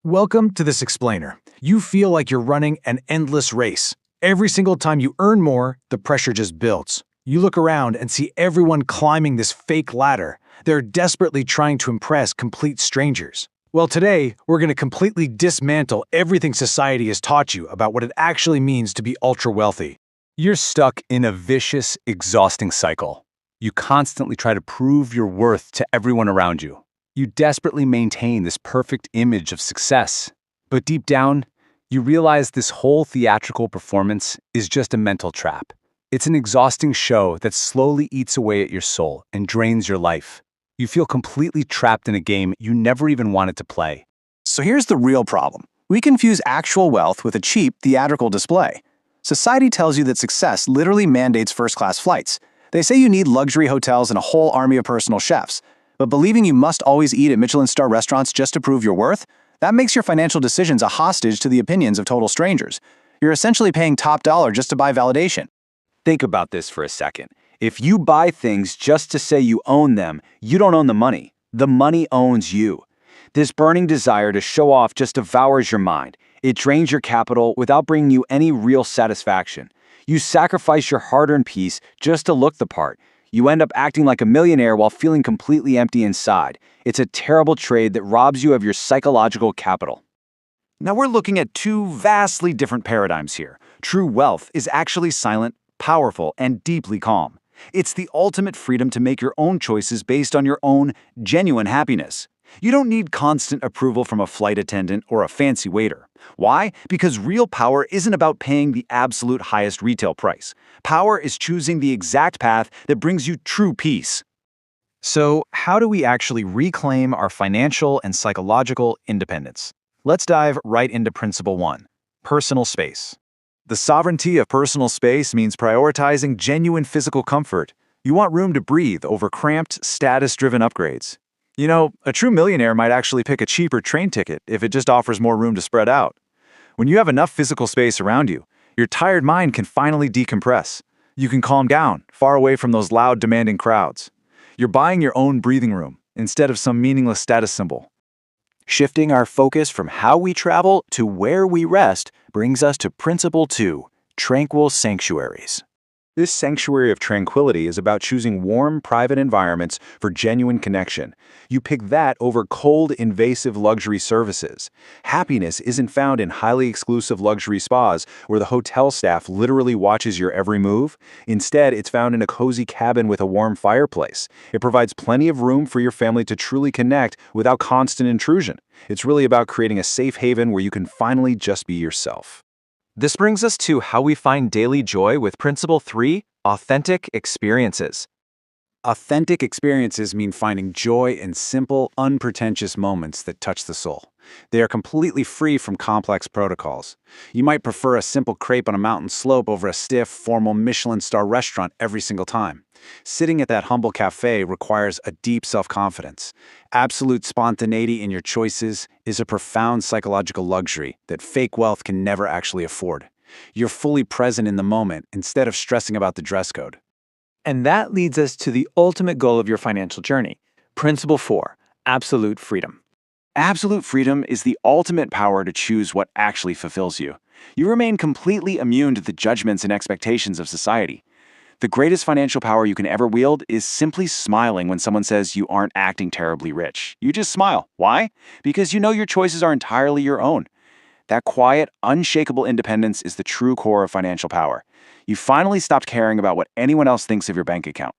Welcome to this explainer. You feel like you're running an endless race. Every single time you earn more, the pressure just builds. You look around and see everyone climbing this fake ladder. They're desperately trying to impress complete strangers. Well, today, we're going to completely dismantle everything society has taught you about what it actually means to be ultra-wealthy. You're stuck in a vicious, exhausting cycle. You constantly try to prove your worth to everyone around you. You desperately maintain this perfect image of success. But deep down, you realize this whole theatrical performance is just a mental trap. It's an exhausting show that slowly eats away at your soul and drains your life. You feel completely trapped in a game you never even wanted to play. So here's the real problem. We confuse actual wealth with a cheap, theatrical display. Society tells you that success literally mandates first-class flights. They say you need luxury hotels and a whole army of personal chefs. But believing you must always eat at Michelin-star restaurants just to prove your worth, that makes your financial decisions a hostage to the opinions of total strangers. You're essentially paying top dollar just to buy validation. Think about this for a second. If you buy things just to say you own them, you don't own the money. The money owns you. This burning desire to show off just devours your mind. It drains your capital without bringing you any real satisfaction. You sacrifice your hard-earned peace just to look the part. You end up acting like a millionaire while feeling completely empty inside. It's a terrible trade that robs you of your psychological capital. Now we're looking at two vastly different paradigms here. True wealth is actually silent, powerful, and deeply calm. It's the ultimate freedom to make your own choices based on your own genuine happiness. You don't need constant approval from a flight attendant or a fancy waiter. Why? Because real power isn't about paying the absolute highest retail price. Power is choosing the exact path that brings you true peace. So, how do we actually reclaim our financial and psychological independence? Let's dive right into Principle 1, personal space. The sovereignty of personal space means prioritizing genuine physical comfort. You want room to breathe over cramped, status-driven upgrades. You know, a true millionaire might actually pick a cheaper train ticket if it just offers more room to spread out. When you have enough physical space around you, your tired mind can finally decompress. You can calm down, far away from those loud, demanding crowds. You're buying your own breathing room instead of some meaningless status symbol. Shifting our focus from how we travel to where we rest brings us to Principle 2, tranquil sanctuaries. This sanctuary of tranquility is about choosing warm, private environments for genuine connection. You pick that over cold, invasive luxury services. Happiness isn't found in highly exclusive luxury spas where the hotel staff literally watches your every move. Instead, it's found in a cozy cabin with a warm fireplace. It provides plenty of room for your family to truly connect without constant intrusion. It's really about creating a safe haven where you can finally just be yourself. This brings us to how we find daily joy with Principle 3, authentic experiences. Authentic experiences mean finding joy in simple, unpretentious moments that touch the soul. They are completely free from complex protocols. You might prefer a simple crepe on a mountain slope over a stiff, formal Michelin-star restaurant every single time. Sitting at that humble cafe requires a deep self-confidence. Absolute spontaneity in your choices is a profound psychological luxury that fake wealth can never actually afford. You're fully present in the moment instead of stressing about the dress code. And that leads us to the ultimate goal of your financial journey. Principle 4, absolute freedom. Absolute freedom is the ultimate power to choose what actually fulfills you. You remain completely immune to the judgments and expectations of society. The greatest financial power you can ever wield is simply smiling when someone says you aren't acting terribly rich. You just smile. Why? Because you know your choices are entirely your own. That quiet, unshakable independence is the true core of financial power. You finally stopped caring about what anyone else thinks of your bank account.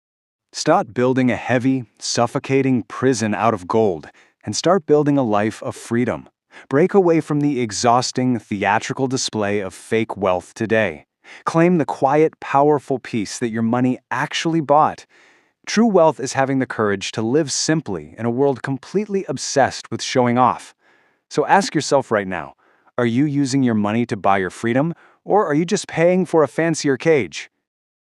Stop building a heavy, suffocating prison out of gold and start building a life of freedom. Break away from the exhausting, theatrical display of fake wealth today. Claim the quiet, powerful peace that your money actually bought. True wealth is having the courage to live simply in a world completely obsessed with showing off. So ask yourself right now, are you using your money to buy your freedom, or are you just paying for a fancier cage?